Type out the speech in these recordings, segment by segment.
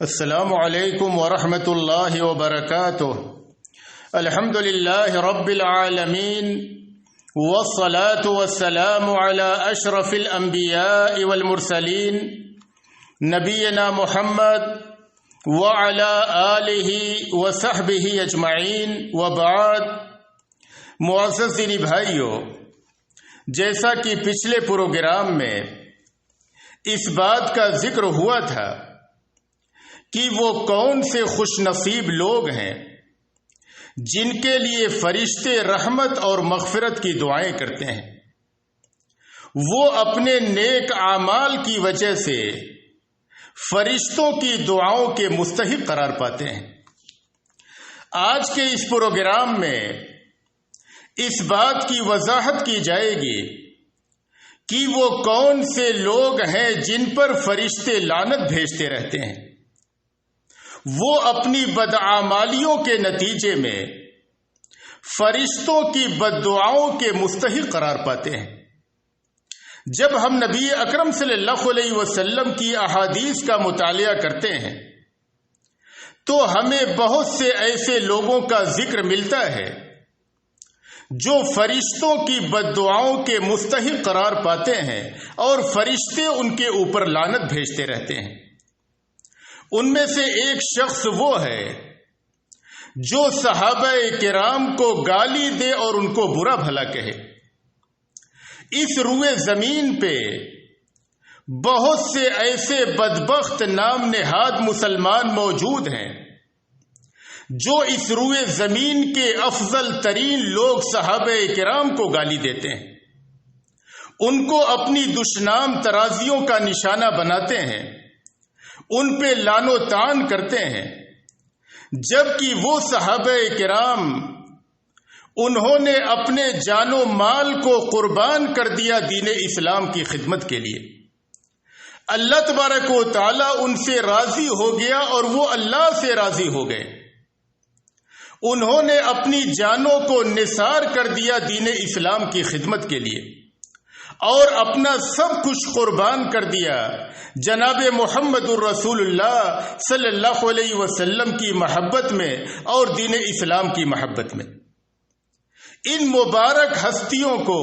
السلام علیکم ورحمۃ اللہ وبرکاتہ۔ الحمد للہ رب العالمین والصلاة والسلام علی اشرف الانبیاء والمرسلین نبینا محمد وعلی آلہ وصحبہ اجمعین وبعد۔ معزز دینی بھائیو، جیسا کہ پچھلے پروگرام میں اس بات کا ذکر ہوا تھا کہ وہ کون سے خوش نصیب لوگ ہیں جن کے لیے فرشتے رحمت اور مغفرت کی دعائیں کرتے ہیں، وہ اپنے نیک اعمال کی وجہ سے فرشتوں کی دعاؤں کے مستحق قرار پاتے ہیں۔ آج کے اس پروگرام میں اس بات کی وضاحت کی جائے گی کہ وہ کون سے لوگ ہیں جن پر فرشتے لعنت بھیجتے رہتے ہیں۔ وہ اپنی بدعمالیوں کے نتیجے میں فرشتوں کی بددعاؤں کے مستحق قرار پاتے ہیں۔ جب ہم نبی اکرم صلی اللہ علیہ وسلم کی احادیث کا مطالعہ کرتے ہیں تو ہمیں بہت سے ایسے لوگوں کا ذکر ملتا ہے جو فرشتوں کی بددعاؤں کے مستحق قرار پاتے ہیں اور فرشتے ان کے اوپر لعنت بھیجتے رہتے ہیں۔ ان میں سے ایک شخص وہ ہے جو صحابہ کرام کو گالی دے اور ان کو برا بھلا کہے۔ اس روئے زمین پہ بہت سے ایسے بدبخت نام نہاد مسلمان موجود ہیں جو اس روئے زمین کے افضل ترین لوگ صحابہ کرام کو گالی دیتے ہیں، ان کو اپنی دشنام ترازیوں کا نشانہ بناتے ہیں، ان پہ لعن و طعن کرتے ہیں، جبکہ وہ صحابہ کرام انہوں نے اپنے جان و مال کو قربان کر دیا دین اسلام کی خدمت کے لیے۔ اللہ تبارک و تعالی ان سے راضی ہو گیا اور وہ اللہ سے راضی ہو گئے۔ انہوں نے اپنی جانوں کو نثار کر دیا دین اسلام کی خدمت کے لیے اور اپنا سب کچھ قربان کر دیا جناب محمد الرسول اللہ صلی اللہ علیہ وسلم کی محبت میں اور دین اسلام کی محبت میں۔ ان مبارک ہستیوں کو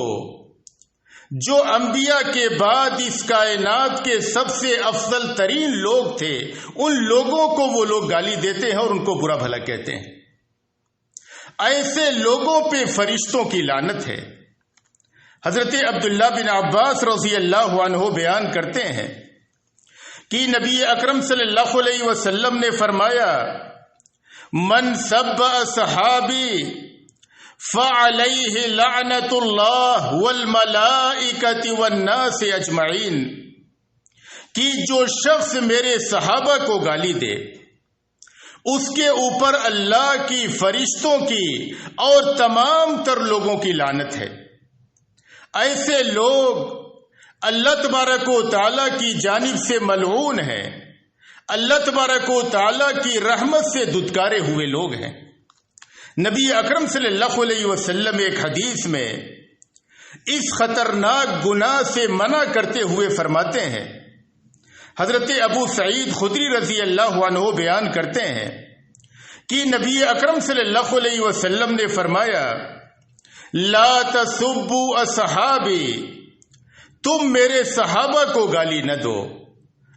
جو انبیاء کے بعد اس کائنات کے سب سے افضل ترین لوگ تھے، ان لوگوں کو وہ لوگ گالی دیتے ہیں اور ان کو برا بھلا کہتے ہیں۔ ایسے لوگوں پہ فرشتوں کی لعنت ہے۔ حضرت عبداللہ بن عباس رضی اللہ عنہ بیان کرتے ہیں کہ نبی اکرم صلی اللہ علیہ وسلم نے فرمایا، من سب اصحابی فعلیہ لعنت اللہ والملائکۃ والناس اجمعین، کہ جو شخص میرے صحابہ کو گالی دے اس کے اوپر اللہ کی، فرشتوں کی اور تمام تر لوگوں کی لعنت ہے۔ ایسے لوگ اللہ تبارک و تعالیٰ کی جانب سے ملعون ہیں، اللہ تبارک و تعالیٰ کی رحمت سے دھتکارے ہوئے لوگ ہیں۔ نبی اکرم صلی اللہ علیہ وسلم ایک حدیث میں اس خطرناک گناہ سے منع کرتے ہوئے فرماتے ہیں، حضرت ابو سعید خدری رضی اللہ عنہ بیان کرتے ہیں کہ نبی اکرم صلی اللہ علیہ وسلم نے فرمایا، لا تسبوا اصحابی، تم میرے صحابہ کو گالی نہ دو۔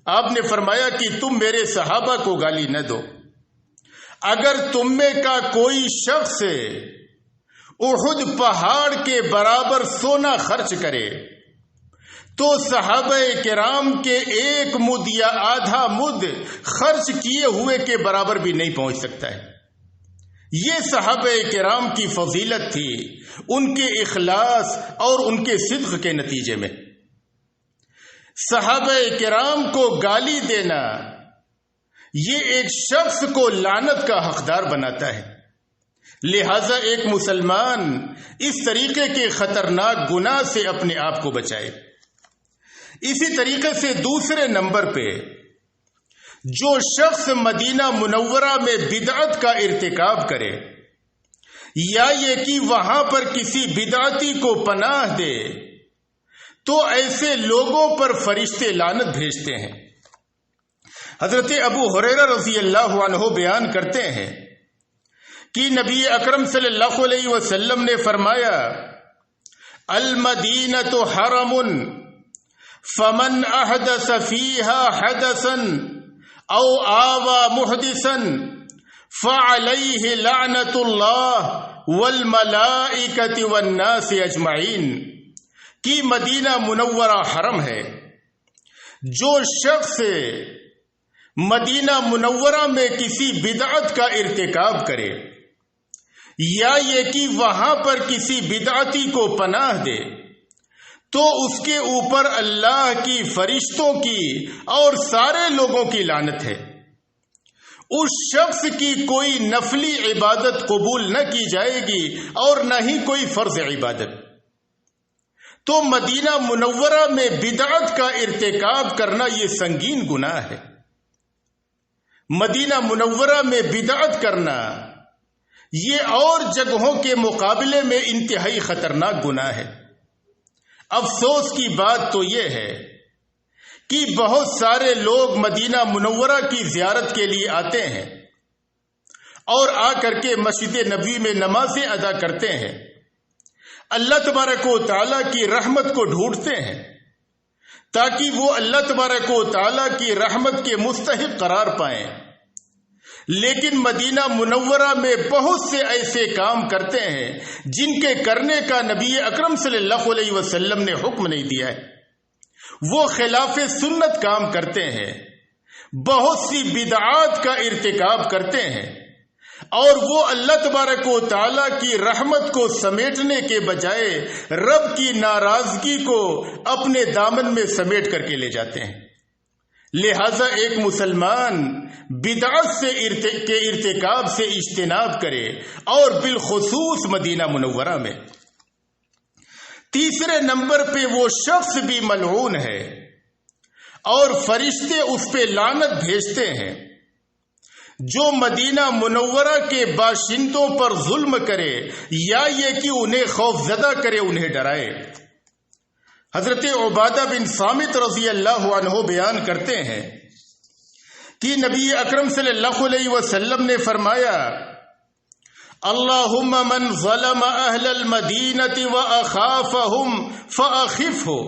آپ نے فرمایا کہ تم میرے صحابہ کو گالی نہ دو۔ اگر تم میں کا کوئی شخص احد پہاڑ کے برابر سونا خرچ کرے تو صحابہ کرام کے ایک مد یا آدھا مد خرچ کیے ہوئے کے برابر بھی نہیں پہنچ سکتا ہے۔ یہ صحابہ کرام کی فضیلت تھی، ان کے اخلاص اور ان کے صدق کے نتیجے میں۔ صحابہ کرام کو گالی دینا یہ ایک شخص کو لعنت کا حقدار بناتا ہے، لہذا ایک مسلمان اس طریقے کے خطرناک گناہ سے اپنے آپ کو بچائے۔ اسی طریقے سے دوسرے نمبر پہ جو شخص مدینہ منورہ میں بدعت کا ارتکاب کرے یا یہ کہ وہاں پر کسی بدعتی کو پناہ دے تو ایسے لوگوں پر فرشتے لعنت بھیجتے ہیں۔ حضرت ابو ہریرہ رضی اللہ عنہ بیان کرتے ہیں کہ نبی اکرم صلی اللہ علیہ وسلم نے فرمایا المدینۃ حرم فمن احدث فیها حدثا او آوى محدثا فعليه لعنۃ اللہ والملائکۃ والناس اجمعین کہ مدینہ منورہ حرم ہے. جو شخص مدینہ منورہ میں کسی بدعت کا ارتکاب کرے یا یہ کہ وہاں پر کسی بدعتی کو پناہ دے تو اس کے اوپر اللہ کی، فرشتوں کی اور سارے لوگوں کی لعنت ہے. اس شخص کی کوئی نفلی عبادت قبول نہ کی جائے گی اور نہ ہی کوئی فرض عبادت. تو مدینہ منورہ میں بدعت کا ارتکاب کرنا یہ سنگین گناہ ہے. مدینہ منورہ میں بدعت کرنا یہ اور جگہوں کے مقابلے میں انتہائی خطرناک گناہ ہے. افسوس کی بات تو یہ ہے کہ بہت سارے لوگ مدینہ منورہ کی زیارت کے لیے آتے ہیں اور آ کر کے مسجد نبوی میں نمازیں ادا کرتے ہیں. اللہ تبارک و تعالیٰ کی رحمت کو ڈھونڈتے ہیں تاکہ وہ اللہ تبارک و تعالیٰ کی رحمت کے مستحق قرار پائیں. لیکن مدینہ منورہ میں بہت سے ایسے کام کرتے ہیں جن کے کرنے کا نبی اکرم صلی اللہ علیہ وسلم نے حکم نہیں دیا ہے. وہ خلاف سنت کام کرتے ہیں، بہت سی بدعات کا ارتکاب کرتے ہیں اور وہ اللہ تبارک و تعالیٰ کی رحمت کو سمیٹنے کے بجائے رب کی ناراضگی کو اپنے دامن میں سمیٹ کر کے لے جاتے ہیں. لہذا ایک مسلمان بدعت کے ارتکاب سے اجتناب کرے اور بالخصوص مدینہ منورہ میں. تیسرے نمبر پہ وہ شخص بھی ملعون ہے اور فرشتے اس پہ لعنت بھیجتے ہیں جو مدینہ منورہ کے باشندوں پر ظلم کرے یا یہ کہ انہیں خوف زدہ کرے، انہیں ڈرائے. حضرت عبادہ بن صامت رضی اللہ عنہ بیان کرتے ہیں کہ نبی اکرم صلی اللہ علیہ وسلم نے فرمایا اللہم من ظلم اہل المدینۃ واخافہم فاخفہ.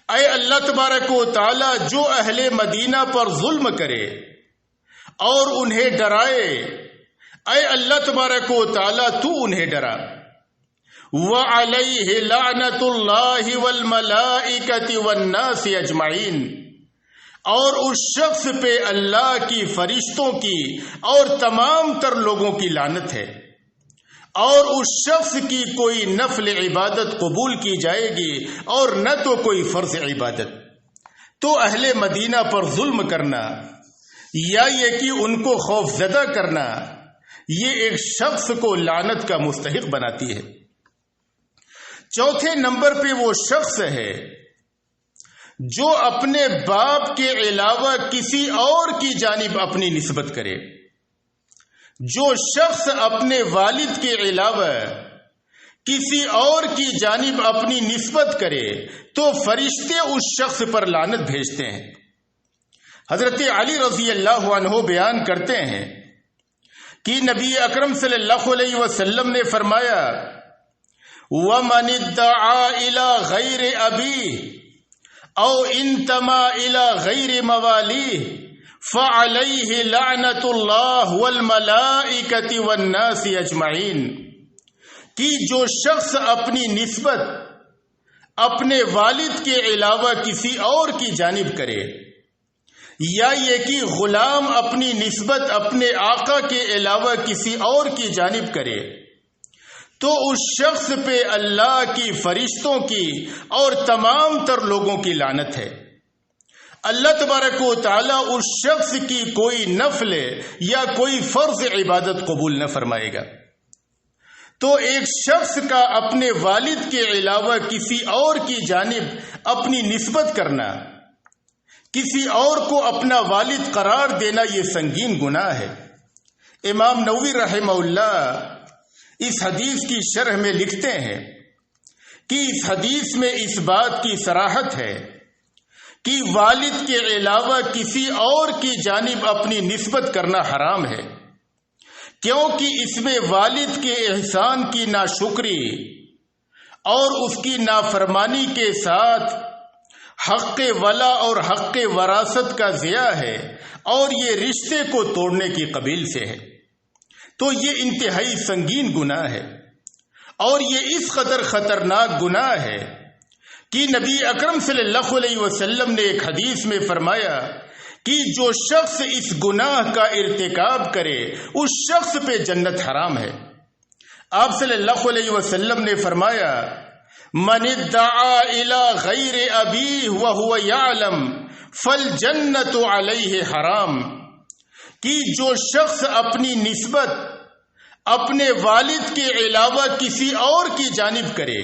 اے اللہ تبارک و تعالی جو اہل مدینہ پر ظلم کرے اور انہیں ڈرائے، اے اللہ تبارک و تعالی تو انہیں ڈرا. وَعَلَيْهِ لَعْنَةُ اللَّهِ وَالْمَلَائِكَةِ وَالنَّاسِ اجمعین. اور اس شخص پہ اللہ کی، فرشتوں کی اور تمام تر لوگوں کی لعنت ہے اور اس شخص کی کوئی نفل عبادت قبول کی جائے گی اور نہ تو کوئی فرض عبادت. تو اہل مدینہ پر ظلم کرنا یا یہ کہ ان کو خوف زدہ کرنا یہ ایک شخص کو لعنت کا مستحق بناتی ہے. چوتھے نمبر پہ وہ شخص ہے جو اپنے باپ کے علاوہ کسی اور کی جانب اپنی نسبت کرے. جو شخص اپنے والد کے علاوہ کسی اور کی جانب اپنی نسبت کرے تو فرشتے اس شخص پر لعنت بھیجتے ہیں. حضرت علی رضی اللہ عنہ بیان کرتے ہیں کہ نبی اکرم صلی اللہ علیہ وسلم نے فرمایا وَمَنِ ادَّعَا إِلَى غَيْرِ أَبِيهِ أَوْ انْتَمَا إِلَى غَيْرِ مَوَالِيهِ فَعَلَيْهِ لَعْنَةُ اللَّهِ وَالْمَلَائِكَةِ وَالنَّاسِ اجمعین. کہ جو شخص اپنی نسبت اپنے والد کے علاوہ کسی اور کی جانب کرے یا یہ کہ غلام اپنی نسبت اپنے آقا کے علاوہ کسی اور کی جانب کرے تو اس شخص پہ اللہ کی، فرشتوں کی اور تمام تر لوگوں کی لعنت ہے. اللہ تبارک و تعالیٰ اس شخص کی کوئی نفل یا کوئی فرض عبادت قبول نہ فرمائے گا. تو ایک شخص کا اپنے والد کے علاوہ کسی اور کی جانب اپنی نسبت کرنا، کسی اور کو اپنا والد قرار دینا یہ سنگین گناہ ہے. امام نووی رحمہ اللہ اس حدیث کی شرح میں لکھتے ہیں کہ اس حدیث میں اس بات کی صراحت ہے کہ والد کے علاوہ کسی اور کی جانب اپنی نسبت کرنا حرام ہے، کیونکہ اس میں والد کے احسان کی ناشکری اور اس کی نافرمانی کے ساتھ حق ولا اور حق وراثت کا ضیاع ہے، اور یہ رشتے کو توڑنے کی قبیل سے ہے۔ تو یہ انتہائی سنگین گناہ ہے، اور یہ اس قدر خطرناک گناہ ہے کہ نبی اکرم صلی اللہ علیہ وسلم نے ایک حدیث میں فرمایا کہ جو شخص اس گناہ کا ارتکاب کرے اس شخص پہ جنت حرام ہے۔ آپ صلی اللہ علیہ وسلم نے فرمایا من ادعا الى غیر ابیہ وہو یعلم فالجنت علیہ حرام، کہ جو شخص اپنی نسبت اپنے والد کے علاوہ کسی اور کی جانب کرے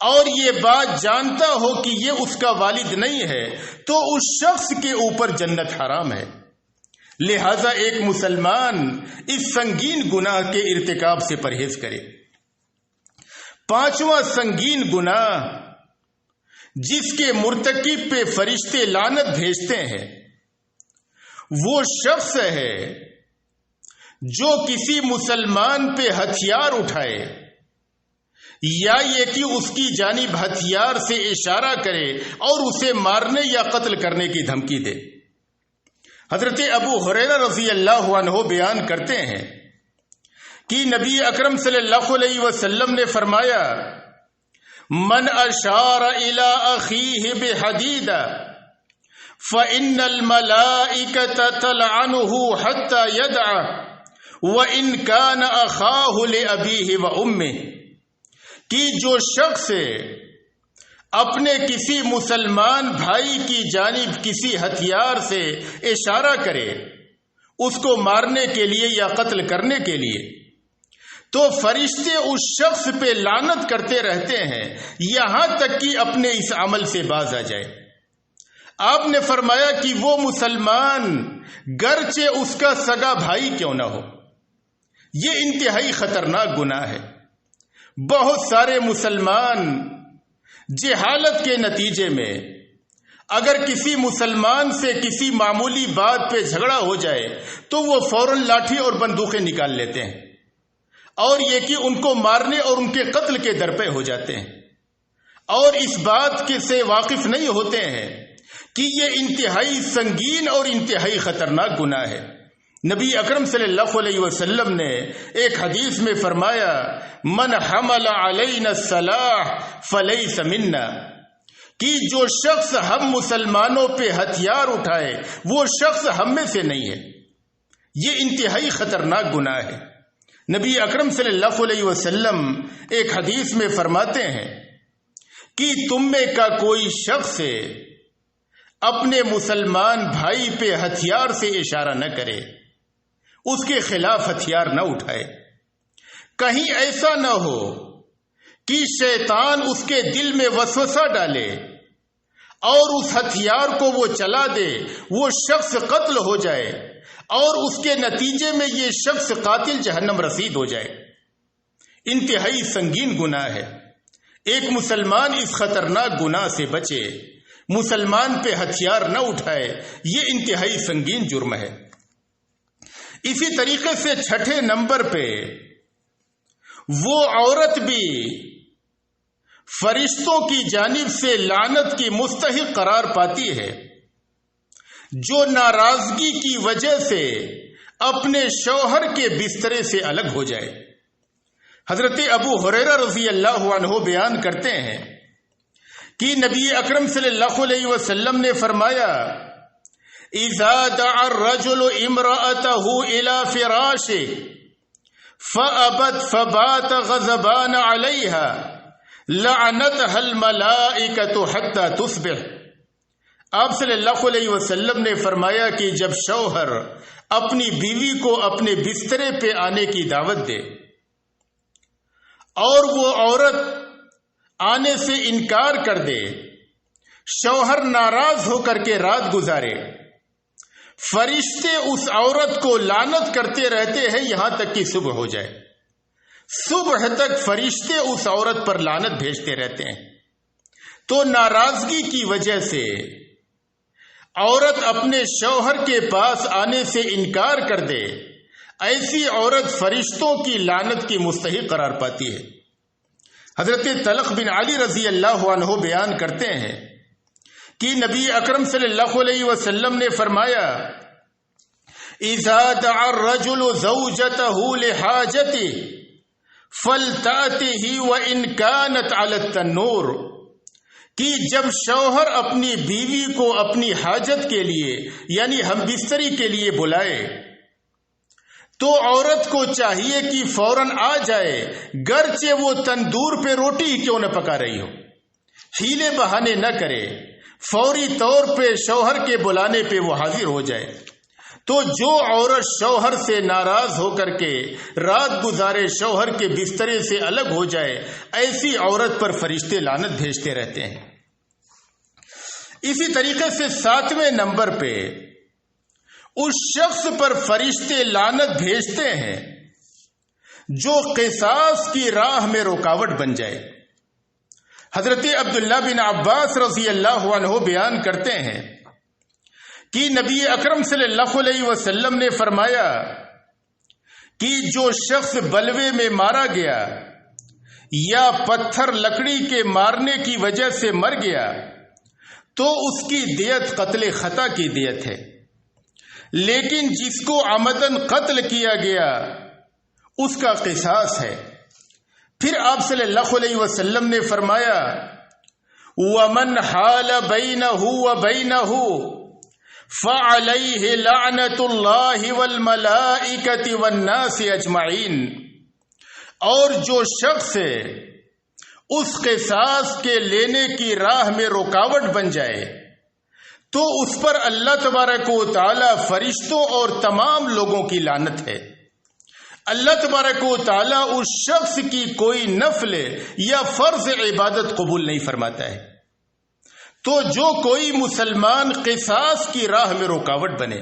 اور یہ بات جانتا ہو کہ یہ اس کا والد نہیں ہے تو اس شخص کے اوپر جنت حرام ہے۔ لہذا ایک مسلمان اس سنگین گناہ کے ارتکاب سے پرہیز کرے۔ پانچواں سنگین گناہ جس کے مرتکب پہ فرشتے لعنت بھیجتے ہیں وہ شخص ہے جو کسی مسلمان پہ ہتھیار اٹھائے یا یہ کہ اس کی جانب ہتھیار سے اشارہ کرے اور اسے مارنے یا قتل کرنے کی دھمکی دے۔ حضرت ابو ہریرہ رضی اللہ عنہ بیان کرتے ہیں کہ نبی اکرم صلی اللہ علیہ وسلم نے فرمایا من اشار الى اخیہ بحدید فإن الملائکة تلعنہ حتی یدع وإن کان اخاہ لأبیہ وأمہ، کہ جو شخص اپنے کسی مسلمان بھائی کی جانب کسی ہتھیار سے اشارہ کرے اس کو مارنے کے لیے یا قتل کرنے کے لیے، تو فرشتے اس شخص پہ لعنت کرتے رہتے ہیں یہاں تک کہ اپنے اس عمل سے باز آ جائے۔ آپ نے فرمایا کہ وہ مسلمان گرچہ اس کا سگا بھائی کیوں نہ ہو، یہ انتہائی خطرناک گناہ ہے۔ بہت سارے مسلمان جہالت کے نتیجے میں اگر کسی مسلمان سے کسی معمولی بات پہ جھگڑا ہو جائے تو وہ فوراً لاٹھی اور بندوقیں نکال لیتے ہیں اور یہ کہ ان کو مارنے اور ان کے قتل کے درپے ہو جاتے ہیں، اور اس بات کے سے واقف نہیں ہوتے ہیں کہ یہ انتہائی سنگین اور انتہائی خطرناک گناہ ہے۔ نبی اکرم صلی اللہ علیہ وسلم نے ایک حدیث میں فرمایا من حمل علینا السلاح فلیس منا، کہ جو شخص ہم مسلمانوں پہ ہتھیار اٹھائے وہ شخص ہم میں سے نہیں ہے۔ یہ انتہائی خطرناک گناہ ہے۔ نبی اکرم صلی اللہ علیہ وسلم ایک حدیث میں فرماتے ہیں کہ تم میں کا کوئی شخص اپنے مسلمان بھائی پہ ہتھیار سے اشارہ نہ کرے، اس کے خلاف ہتھیار نہ اٹھائے، کہیں ایسا نہ ہو کہ شیطان اس کے دل میں وسوسہ ڈالے اور اس ہتھیار کو وہ چلا دے، وہ شخص قتل ہو جائے اور اس کے نتیجے میں یہ شخص قاتل جہنم رسید ہو جائے۔ انتہائی سنگین گناہ ہے۔ ایک مسلمان اس خطرناک گناہ سے بچے، مسلمان پہ ہتھیار نہ اٹھائے، یہ انتہائی سنگین جرم ہے۔ اسی طریقے سے چھٹے نمبر پہ وہ عورت بھی فرشتوں کی جانب سے لعنت کی مستحق قرار پاتی ہے جو ناراضگی کی وجہ سے اپنے شوہر کے بسترے سے الگ ہو جائے۔ حضرت ابو ہریرہ رضی اللہ عنہ بیان کرتے ہیں کہ نبی اکرم صلی اللہ علیہ وسلم نے فرمایا اذا دعا الرجل امرأته الى فراشه فابت فبات غضبان عليها لعنتها الملائکة حتى تصبح۔ آپ صلی اللہ علیہ وسلم نے فرمایا کہ جب شوہر اپنی بیوی کو اپنے بسترے پہ آنے کی دعوت دے اور وہ عورت آنے سے انکار کر دے، شوہر ناراض ہو کر کے رات گزارے، فرشتے اس عورت کو لعنت کرتے رہتے ہیں یہاں تک کہ صبح ہو جائے۔ صبح تک فرشتے اس عورت پر لعنت بھیجتے رہتے ہیں۔ تو ناراضگی کی وجہ سے عورت اپنے شوہر کے پاس آنے سے انکار کر دے، ایسی عورت فرشتوں کی لعنت کی مستحق قرار پاتی ہے۔ حضرت طلق بن علی رضی اللہ عنہ بیان کرتے ہیں کہ نبی اکرم صلی اللہ علیہ وسلم نے فرمایا، اذا دعا الرجل زوجته لحاجته فلتأته وإن كانت على التنور، کہ جب شوہر اپنی بیوی کو اپنی حاجت کے لیے یعنی ہم بستری کے لیے بلائے تو عورت کو چاہیے کہ فوراً آ جائے، گرچہ وہ تندور پہ روٹی ہی کیوں نہ پکا رہی ہو، ہیلے بہانے نہ کرے، فوری طور پہ شوہر کے بلانے پہ وہ حاضر ہو جائے۔ تو جو عورت شوہر سے ناراض ہو کر کے رات گزارے، شوہر کے بسترے سے الگ ہو جائے، ایسی عورت پر فرشتے لعنت بھیجتے رہتے ہیں۔ اسی طریقے سے 7ویں نمبر پہ اس شخص پر فرشتے لعنت بھیجتے ہیں جو قصاص کی راہ میں رکاوٹ بن جائے۔ حضرت عبداللہ بن عباس رضی اللہ عنہ بیان کرتے ہیں کہ نبی اکرم صلی اللہ علیہ وسلم نے فرمایا کہ جو شخص بلوے میں مارا گیا یا پتھر لکڑی کے مارنے کی وجہ سے مر گیا تو اس کی دیت قتل خطا کی دیت ہے، لیکن جس کو عمدن قتل کیا گیا اس کا قصاص ہے۔ پھر آپ صلی اللہ علیہ وسلم نے فرمایا، وَمَنْ حَالَ بَيْنَهُ وَبَيْنَهُ فَعَلَيْهِ لَعْنَةُ اللَّهِ وَالْمَلَائِكَةِ وَالنَّاسِ أَجْمَعِينَ، اور جو شخص اس قصاص کے لینے کی راہ میں رکاوٹ بن جائے تو اس پر اللہ تبارک و تعالی فرشتوں اور تمام لوگوں کی لعنت ہے۔ اللہ تبارک و تعالی اس شخص کی کوئی نفل یا فرض عبادت قبول نہیں فرماتا ہے۔ تو جو کوئی مسلمان قصاص کی راہ میں رکاوٹ بنے،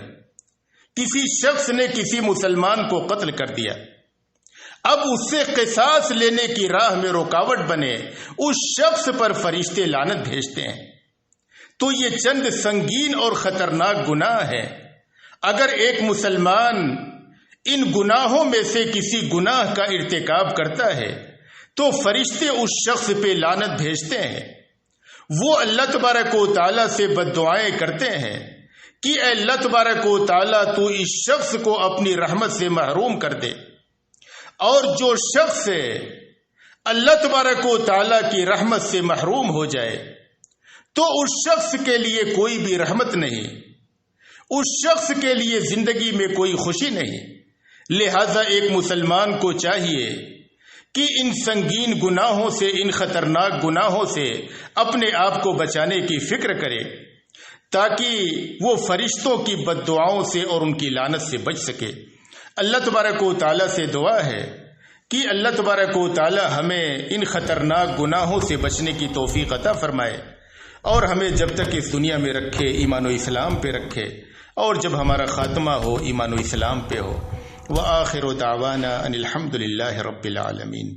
کسی شخص نے کسی مسلمان کو قتل کر دیا، اب اس سے قصاص لینے کی راہ میں رکاوٹ بنے، اس شخص پر فرشتے لعنت بھیجتے ہیں۔ تو یہ چند سنگین اور خطرناک گناہ ہیں۔ اگر ایک مسلمان ان گناہوں میں سے کسی گناہ کا ارتکاب کرتا ہے تو فرشتے اس شخص پہ لعنت بھیجتے ہیں۔ وہ اللہ تبارک و تعالیٰ سے بد دعائیں کرتے ہیں کہ اے اللہ تبارک و تعالیٰ تو اس شخص کو اپنی رحمت سے محروم کر دے، اور جو شخص اللہ تبارک و تعالیٰ کی رحمت سے محروم ہو جائے تو اس شخص کے لیے کوئی بھی رحمت نہیں، اس شخص کے لیے زندگی میں کوئی خوشی نہیں۔ لہذا ایک مسلمان کو چاہیے کہ ان سنگین گناہوں سے، ان خطرناک گناہوں سے اپنے آپ کو بچانے کی فکر کرے تاکہ وہ فرشتوں کی بد دعاؤں سے اور ان کی لعنت سے بچ سکے۔ اللہ تبارک و تعالیٰ سے دعا ہے کہ اللہ تبارک و تعالیٰ ہمیں ان خطرناک گناہوں سے بچنے کی توفیق عطا فرمائے، اور ہمیں جب تک اس دنیا میں رکھے ایمان و اسلام پہ رکھے، اور جب ہمارا خاتمہ ہو ایمان و اسلام پہ ہو۔ وآخر دعوانا ان الحمد للہ رب العالمین۔